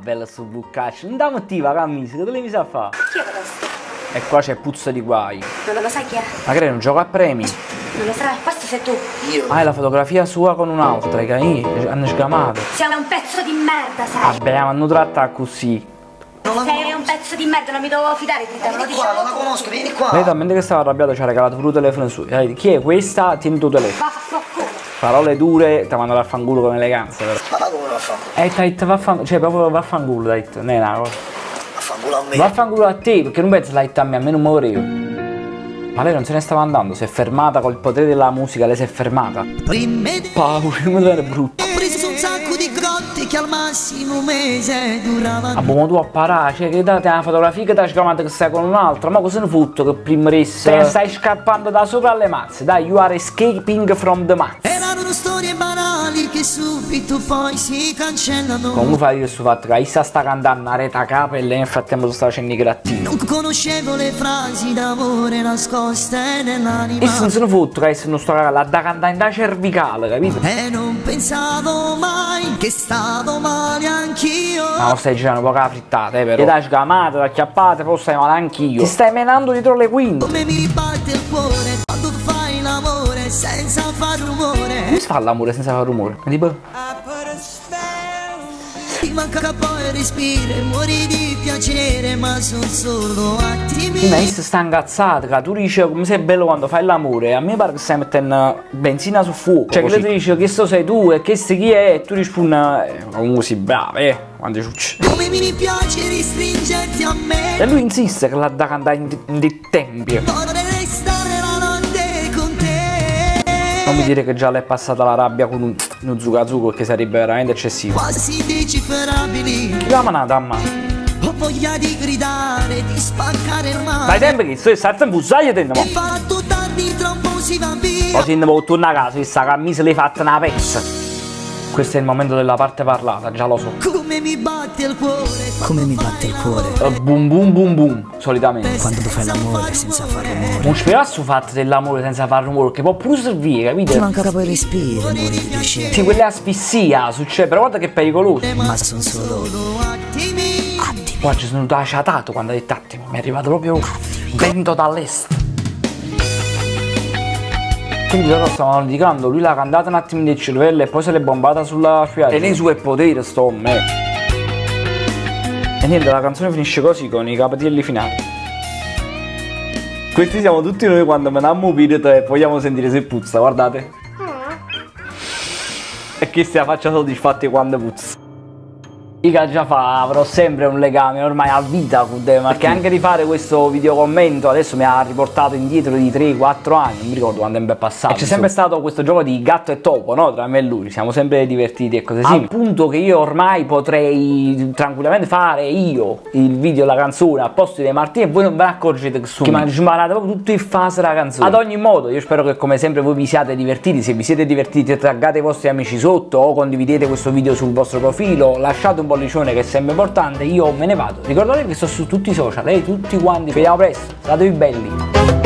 bella sto buccaccio, non da motiva camisa, che te le mi sa fa? Chi è questo? E qua c'è puzza di guai. Non lo sai chi è? Magari non gioca a premi. Non lo sai, questo sei tu. Ah, è la fotografia sua con un'altra, che hanno sgamato. Sei un pezzo di merda, sai? Vabbè, ma hanno trattato così. Sei un pezzo di merda, non mi dovevo fidare di te, me lo Vieni qua, dicevo non la tu. conosco, vieni qua. Lei talmente che stava arrabbiato ci ha regalato pure il telefono suo. Chi è questa? Tieni il tuo telefono. Vaffanculo. Parole dure, ti mandano a fanculo con eleganza, però. Ma come la fa? T'ha vaffanculo, cioè proprio vaffanculo, t'ha detto, non è una cosa. Affanculo a me. Vaffanculo a te, perché non pensi l'hai detto a me non mi volevo. Ma lei non se ne stava andando, si è fermata col potere della musica, lei si è fermata. Paura, come è brutto. Ho preso un sacco di grotte che al massimo un mese duravano. Abbiamo tu a parare, cioè che date una fotografia che ti ha sgamato che stai con un'altra, ma cosa ne fotto che prima te ne stai scappando da sopra alle mazze, dai, you are escaping from the mazze. Erano storie banali che subito poi si cancellano. Comunque fa dire sul fatto che Issa sta cantando a reta capa e lei nel frattempo sta facendo i grattini. Non conoscevo le frasi d'amore nascoste nell'anima. E se non se ne fotto che Issa non sta la da cantare in da cervicale, capito? E non pensavo mai che stavo male anch'io. Ma non stai girando poca frittata, però. Ti dai sgamata, ti acchiappate, poi stai male anch'io. Ti stai menando dietro le quinte. Come mi batte il cuore quando fai l'amore senza far rumore. Come si fa l'amore senza fare rumore? Tipo... Ti manca poi il respiro e muori di piacere, ma sono solo attimi. Ma Issa sta incazzata, che tu dici come sei bello quando fai l'amore. A me pare che stai mettendo benzina sul fuoco. Cioè che lei ti dice che sto sei tu e che sti chi è e tu rispondi comunque sei brava, quando ciucci. Come mi piace ristringerti a me. E lui insiste che la da cantare in dei tempi. Vorrei restare la notte con te. Non mi dire che già le è passata la rabbia con uno zucca che sarebbe veramente eccessivo. Quasi decifrabili. Chiama una damma. Ho voglia di gridare, di spaccare il mare. Dai tempi che sto stando in buzzaglia te ne Ho fatto tardi, tra un po' si va via. poi se ne può tornare a casa, questa camisa l'hai fatta una pezza. Questo è il momento della parte parlata, già lo so. Come mi batte il cuore. Come mi batte il cuore. Boom boom boom boom, solitamente. Quando tu fai l'amore senza fare rumore. Non spiegare sul fatto dell'amore senza fare rumore, che può pure servire, capite? Ti manca poi il respiro, muori di piacere. Sì, quelle asfissia, succede, però guarda che è pericoloso. Ma sono solo attimi. Qua ci sono venuto acciatato quando ha detto attimo, mi è arrivato proprio vento dall'est. Quindi loro stavano litigando, lui l'ha cantata un attimo nel cervello e poi se l'è bombata sulla spiaggia. E nei suoi poteri sto me. E niente, la canzone finisce così con i capitelli finali. Questi siamo tutti noi quando meniamo un video e vogliamo sentire se puzza, guardate. E che stia faccia soddisfatti quando puzza. Ica già fa, avrò sempre un legame ormai a vita con te, perché anche di fare questo videocommento adesso mi ha riportato indietro di 3-4 anni, non mi ricordo quando tempo è passato. E c'è sempre stato questo gioco di gatto e topo, no? Tra me e lui, ci siamo sempre divertiti e cose simili. Al punto che io ormai potrei tranquillamente fare io il video, la canzone, al posto di Martino e voi non ve ne accorgete che sono. Che mi sparate proprio tutto in fase la canzone. Ad ogni modo, io spero che come sempre voi vi siate divertiti, se vi siete divertiti taggate i vostri amici sotto o condividete questo video sul vostro profilo, lasciate un pollicione che è sempre importante, io me ne vado. Ricordatevi che sto su tutti i social, tutti quanti. Ci vediamo presto, statevi belli.